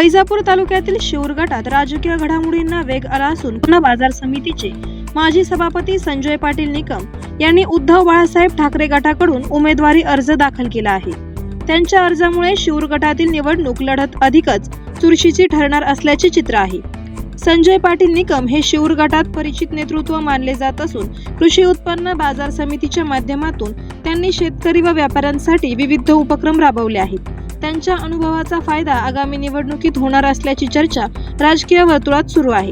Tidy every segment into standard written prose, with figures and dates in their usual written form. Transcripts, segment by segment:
वैजापूर तालुक्यातील शिऊर गटात राजकीय घडामोडींना वेग आला असून पुणे बाजार समितीचे माजी सभापती संजय पाटील निकम यांनी उद्धव बाळासाहेब ठाकरे गटाकडून उमेदवारी अर्ज दाखल केला आहे। त्यांच्या अर्जामुळे शिऊर गटातील निवडणूक लढत अधिकच चुरशीची ठरणार असल्याचे चित्र आहे। संजय पाटील निकम हे शिऊर गटात परिचित नेतृत्व मानले जात असून कृषी उत्पन्न बाजार समितीच्या माध्यमातून त्यांनी शेतकरी व व्यापाऱ्यांसाठी विविध उपक्रम राबवले आहेत। त्यांच्या अनुभवाचा फायदा आगामी निवडणुकीत होणार असल्याची चर्चा राजकीय वर्तुळात सुरू आहे।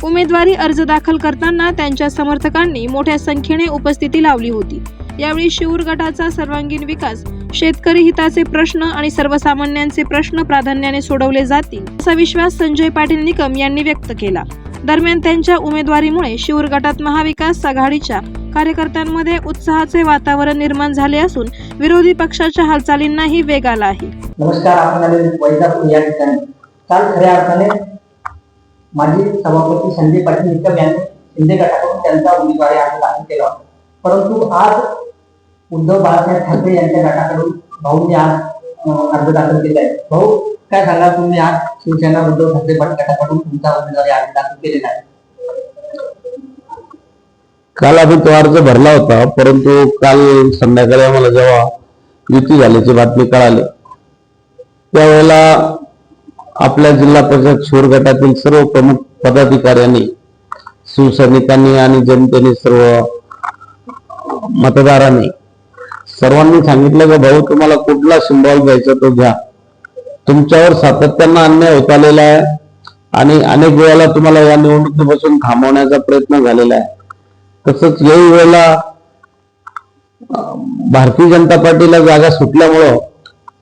उमेदवारी अर्ज दाखल करताना त्यांच्या समर्थकांनी मोठ्या संख्येने उपस्थिती लावली होती। यावेळी शिऊर गटाचा सर्वांगीण विकास, शेतकरी हिताचे प्रश्न आणि सर्वसामान्यांचे प्रश्न प्राधान्याने सोडवले जातील असा विश्वास संजय पाटील निकम यांनी व्यक्त केला। दरम्यान त्यांच्या उमेदवारीमुळे शिऊर गटात महाविकास आघाडीच्या कार्यकर्त्यांमध्ये उत्साहाचे वातावरण निर्माण झाले असून विरोधी पक्षाच्या हालचालींनाही वेग आला आहे। नमस्कार, आपण वैजापूर या ठिकाणी काल खऱ्या अर्थाने माजी सभापती संजय पाटील निकम यांनी शिंदे गटाकडून त्यांचा उमेदवारी अर्ज दाखल केला होता, परंतु आज उद्धव बाळासाहेब ठाकरे यांच्या गटाकडून भाऊंनी आज अर्ज दाखल केला आहे। भाऊ, काय सांगा, तुम्ही आज शिवसेना उद्धव ठाकरे गटाकडून तुमचा उमेदवारी अर्ज दाखल केलेला आहे। काल आम्ही तो अर्ज भरला होता, परंतु काल संध्याकाळी आम्हाला जेव्हा युती झाल्याची बातमी कळाली त्यावेळेला आपल्या जिल्हा परिषद शिऊर गटातील सर्व प्रमुख पदाधिकाऱ्यांनी, शिवसैनिकांनी आणि जनतेने, सर्व मतदारांनी सर्वांनी सांगितलं की भाऊ, तुम्हाला कुठला सिंबॉल घ्यायचा तो घ्या। तुमच्यावर सातत्यानं अन्याय होत आलेला आहे आणि अनेक वेळेला तुम्हाला या निवडणुकीपासून थांबवण्याचा प्रयत्न झालेला आहे। तसंच याही वेळेला भारतीय जनता पार्टीला जागा सुटल्यामुळं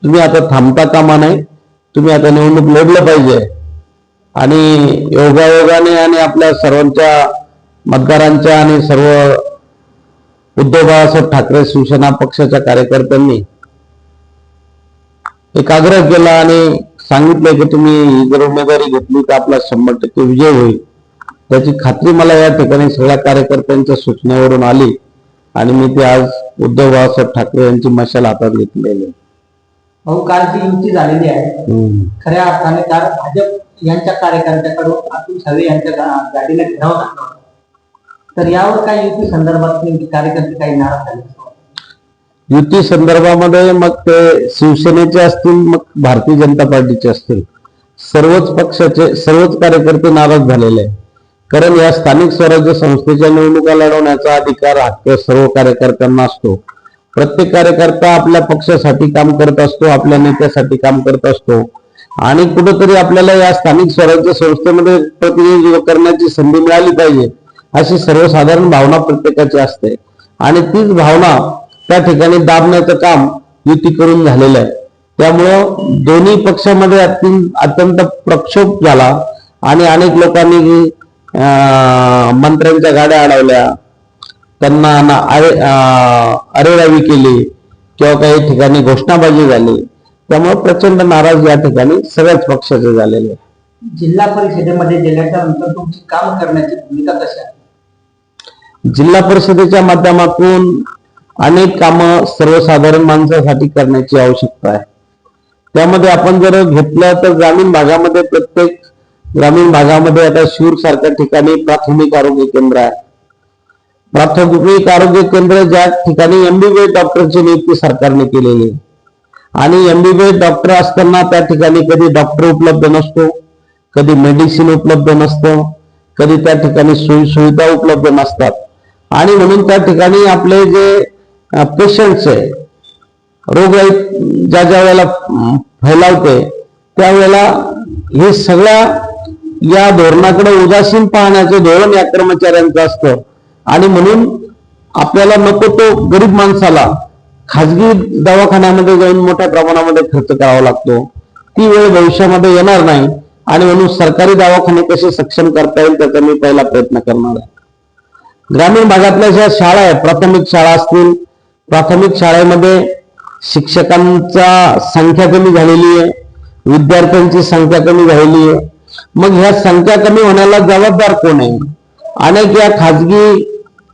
तुम्ही आता थांबता कामा नये, तुम्ही आता निवडणूक लढलं पाहिजे। आणि योगायोगाने आणि आपल्या सर्वांच्या मतदारांच्या आणि सर्व उद्धव बाळासाहेब ठाकरे शिवसेना पक्षाच्या कार्यकर्त्यांनी एक आग्रह केला आणि सांगितलं की तुम्ही जर उमेदवारी घेतली तर आपला 100% विजय होईल। त्याची खात्री मला या ठिकाणी सगळ्या कार्यकर्त्यांच्या सूचनेवरून आली आणि मी ते आज उद्धव बाळासाहेब ठाकरे यांची मशाल हातात घेतलेली। भाऊ, काल जी युती झालेली आहे खऱ्या अर्थाने काल भाजप यांच्या कार्यकर्त्याकडून अतुल सावे यांच्या गाडीला घेराव घातला होता, तर यावर काय युती संदर्भात कार्यकर्ते काही नाराज झाले? युती संदर्भामध्ये मग ते शिवसेनेचे असतील, मग भारतीय जनता पार्टीचे असतील, सर्वच पक्षाचे सर्वच कार्यकर्ते नाराज झालेले आहे। कारण या स्थानिक स्वराज्य संस्थेच्या निवडणुका लढवण्याचा अधिकार, हक्क सर्व कार्यकर्त्यांना असतो। प्रत्येक कार्यकर्ता आपल्या पक्षासाठी काम करत असतो, आपल्या नेत्यासाठी काम करत असतो आणि कुठेतरी आपल्याला या स्थानिक स्वराज्य संस्थेमध्ये प्रतिनिधित्व करण्याची संधी मिळाली पाहिजे अशी सर्वसाधारण भावना प्रत्येकाची असते आणि तीच भावना त्या ठिकाणी दाबण्याचं काम युती करून झालेलं आहे। त्यामुळं दोन्ही पक्षामध्ये अत्यंत प्रक्षोभ झाला आणि अनेक लोकांनी मंत्र्यांच्या गाड्या अडवल्या, त्यांना अरेरावी केली किंवा काही ठिकाणी घोषणाबाजी झाली। त्यामुळे प्रचंड नाराज या ठिकाणी सगळ्याच पक्षाचे झालेले। जिल्हा परिषदेमध्ये गेल्याच्या नंतर तुमची काम करण्याची भूमिका कशी आहे? जिल्हा परिषदेच्या माध्यमातून अनेक कामं सर्वसाधारण माणसासाठी करण्याची आवश्यकता आहे। त्यामध्ये आपण जर घेतलं तर ग्रामीण भागामध्ये, प्रत्येक ग्रामीण भागामध्ये आता शिऊर सारख्या ठिकाणी प्राथमिक आरोग्य केंद्र आहे। प्राथमिक आरोग्य केंद्र ज्या ठिकाणी MBBS डॉक्टरची नियुक्ती सरकारने केलेली आणि MBBS डॉक्टर असताना त्या ठिकाणी कधी डॉक्टर उपलब्ध नसतो, कधी मेडिसिन उपलब्ध नसतं, कधी त्या ठिकाणी सुविधा उपलब्ध नसतात आणि म्हणून त्या ठिकाणी आपले जे पेशंट्स आहे, रोग ज्या ज्या वेळेला फैलावते त्यावेळेला हे सगळ्या या धोरणाकडे उदासीन पाहण्याचं धोरण या कर्मचाऱ्यांचं असतं आणि म्हणून आपल्याला नको तो गरीब माणसाला खाजगी दवाखान्यामध्ये जाऊन मोठ्या प्रमाणामध्ये खर्च करावा लागतो। ती वेळ भविष्यामध्ये येणार नाही आणि म्हणून सरकारी दवाखाने कसे सक्षम करता येईल त्याचा मी पहिला प्रयत्न करणार आहे। ग्रामीण भागातल्या ज्या शाळा आहेत, प्राथमिक शाळा असतील, प्राथमिक शाळेमध्ये शिक्षकांचा संख्या कमी झालेली आहे, विद्यार्थ्यांची संख्या कमी झालेली आहे। मग ह्या संख्या कमी होण्याला जबाबदार कोण आहे? अनेक या खाजगी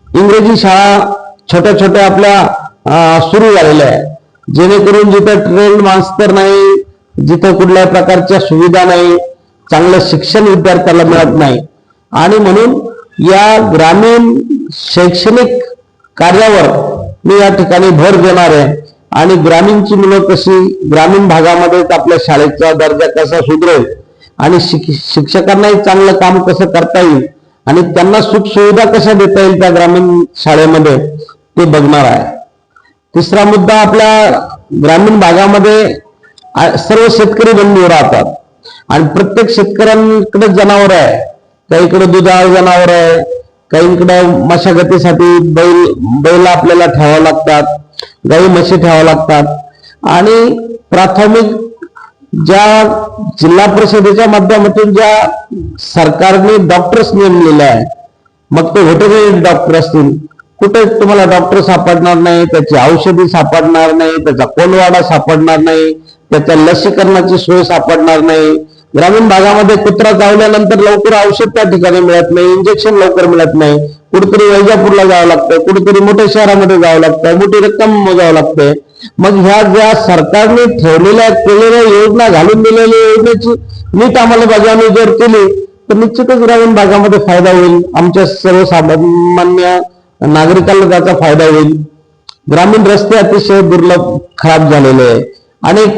इंग्रजी शाळा छोट्या छोट्या आपल्या सुरू झालेल्या आहे, जेणेकरून जिथे ट्रेंड मास्टर नाही, जिथं कुठल्याही प्रकारच्या सुविधा नाही, चांगलं शिक्षण विद्यार्थ्याला मिळत नाही. आणि म्हणून या ग्रामीण शैक्षणिक कार्यावर मी या ठिकाणी भर देणार आहे. आणि ग्रामीणची मुलं कशी ग्रामीण भागामध्ये आपल्या शाळेचा दर्जा कसा सुधरेल आणि शिक्षकांनाही चांगलं काम कसं करता येईल आणि त्यांना सुख सुविधा कशा देता येईल त्या ग्रामीण शाळेमध्ये ते बघणार आहे. तिसरा मुद्दा, आपल्या ग्रामीण भागामध्ये सर्व शेतकरी बंधू राहतात आणि प्रत्येक शेतकऱ्यांकडे जनावर आहे. काहीकडे दुधाळ जनावर आहे, काहीकडे मशागतीसाठी बैल आपल्याला ठेवावं लागतात, गाई म्हशी ठेवावं लागतात. आणि प्राथमिक ज्या जिल्हा परिषदेच्या माध्यमातून ज्या सरकारने डॉक्टर्स नेमलेले आहे, मग ते व्हेटरनरी डॉक्टर असतील, कुठे तुम्हाला डॉक्टर सापडणार नाही, त्याची औषधी सापडणार नाही, त्याचा कोलवाडा सापडणार नाही, त्याच्या लसीकरणाची सोय सापडणार नाही. ग्रामीण भागामध्ये कुत्रा चावल्यानंतर लवकर औषध त्या ठिकाणी मिळत नाही, इंजेक्शन लवकर मिळत नाही. कुठेतरी वैजापूरला जावं लागतं, कुठेतरी मोठ्या शहरामध्ये जावं लागतं, मोठी रक्कम मोजावं लागते. मग ह्या ज्या सरकारने ठेवलेल्या केलेल्या योजना, घालून दिलेल्या योजनेची नीट अंमलबजावणी जर केली तर निश्चितच ग्रामीण भागामध्ये फायदा होईल. आमच्या सर्वसामान्य नागरिकांना त्याचा फायदा होईल. ग्रामीण रस्ते अतिशय दुर्लभ, खराब झालेले आहे. अनेक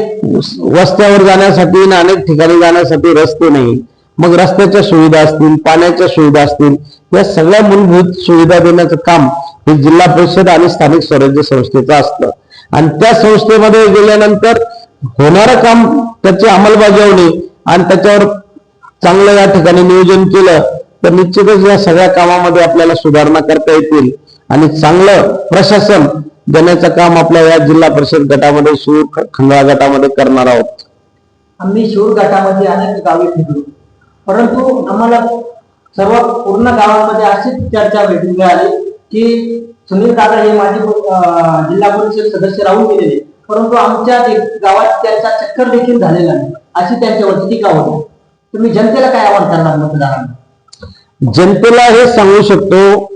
वस्त्यावर जाण्यासाठी आणि अनेक ठिकाणी जाण्यासाठी रस्ते नाही. मग रस्त्याच्या सुविधा असतील, पाण्याच्या सुविधा असतील, या सगळ्या मूलभूत सुविधा देण्याचं काम हे जिल्हा परिषद आणि स्थानिक स्वराज्य संस्थेचं असतं. आणि त्या संस्थेमध्ये गेल्यानंतर होणारं काम, त्याची अंमलबजावणी आणि त्याच्यावर चांगलं या ठिकाणी नियोजन केलं तर निश्चितच या सगळ्या कामामध्ये आपल्याला सुधारणा करता येतील आणि चांगलं प्रशासन देण्याचं काम आपल्या या जिल्हा परिषद गटामध्ये, शिरूर खंडाळा गटामध्ये करणार आहोत. आम्ही शिरूर गटामध्ये अनेक गावे फिरलो, परंतु आम्हाला सर्व पूर्ण गावांमध्ये अशीच चर्चा भेटून मिळाली की सुनील दादा हे माझे जिल्हा परिषद सदस्य राहून गेलेले, परंतु आमच्या गावात त्यांचा चक्कर देखील झालेला नाही, अशी त्यांच्यावरती टीका होती. तुम्ही जनतेला काय आवाहन करणार मतदारांना? जनतेला हे सांगू शकतो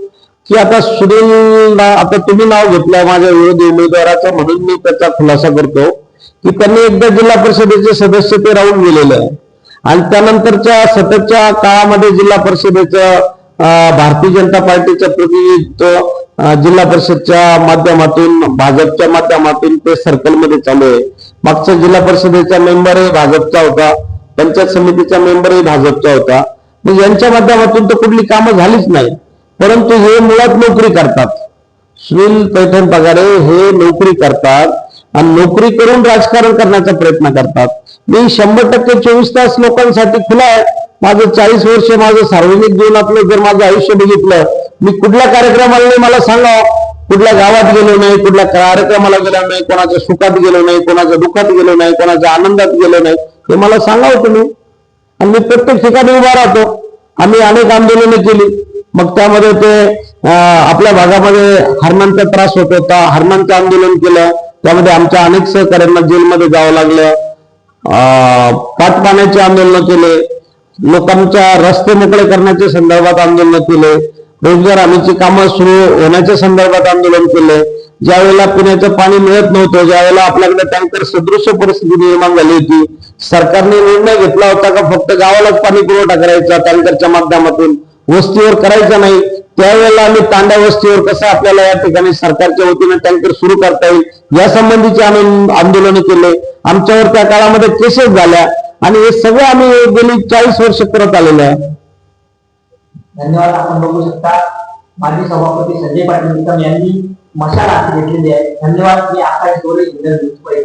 की आता सुनील, आता तुम्ही नाव घेतलं माझ्या विरोधी उमेदवाराचं, म्हणून मी त्याचा खुलासा करतो की त्यांनी एकदा जिल्हा परिषदेचे सदस्य ते राहून गेलेले आहे आणि त्यानंतरच्या सततच्या काळामध्ये जिल्हा परिषदेचं भारतीय जनता पार्टीचं प्रतिनिधित्व जिल्हा परिषदच्या माध्यमातून, भाजपच्या माध्यमातून ते सर्कलमध्ये चालू आहे. मागच्या जिल्हा परिषदेचा मेंबरही भाजपचा होता, पंचायत समितीचा मेंबरही भाजपचा होता. मग यांच्या माध्यमातून तर कुठली कामं झालीच नाही. परंतु हे मुळात नोकरी करतात. सुनील पैठण पगारे हे नोकरी करतात आणि नोकरी करून राजकारण करण्याचा प्रयत्न करतात. मी 100% 24 तास लोकांसाठी खुला आहे. माझं 40 वर्ष माझं सार्वजनिक जीवनातलं जर माझं आयुष्य बघितलं, मी कुठल्या कार्यक्रमाला नाही मला सांगा, कुठल्या गावात गेलो नाही, कुठल्या कार्यक्रमाला गेलो नाही, कोणाच्या सुखात गेलो नाही, कोणाच्या दुःखात गेलो नाही, कोणाच्या आनंदात गेलो नाही, हे मला सांगावं तुम्ही. आणि मी प्रत्येक ठिकाणी उभा राहतो. आम्ही अनेक आंदोलनं केली, मग त्यामध्ये ते आपल्या भागामध्ये हरणांचा त्रास होत होता, हरणांचं आंदोलन केलं, त्यामध्ये आमच्या अनेक सहकार्यांना जेलमध्ये जावं लागलं. पाटपाण्याचे आंदोलन केले, लोकांच्या रस्ते मोकळे करण्याच्या संदर्भात आंदोलन केले, रोजगार हमीची कामं सुरू होण्याच्या संदर्भात आंदोलन केले. ज्या वेळेला पिण्याचं पाणी मिळत नव्हतं, ज्यावेळेला आपल्याकडे टँकर सदृश परिस्थिती निर्माण झाली होती, सरकारने निर्णय घेतला होता का फक्त गावालाच पाणी पुरवठा करायचा टँकरच्या माध्यमातून, वस्तीवर करायचा नाही. त्यावेळेला आम्ही तांड्या वस्तीवर कसं आपल्याला या ठिकाणी सरकारच्या वतीने टँकर सुरू करता येईल या संबंधीचे आम्ही आंदोलन केले. आमच्यावर त्या काळामध्ये केसेस झाल्या आणि हे सगळं आम्ही गेली 40 वर्ष करत आलेलो आहे. धन्यवाद. आपण बघू शकता माजी सभापती संजय पाटील निकम यांनी मशाल हाती घेतलेली आहे. धन्यवाद. मी आकाश गोरे.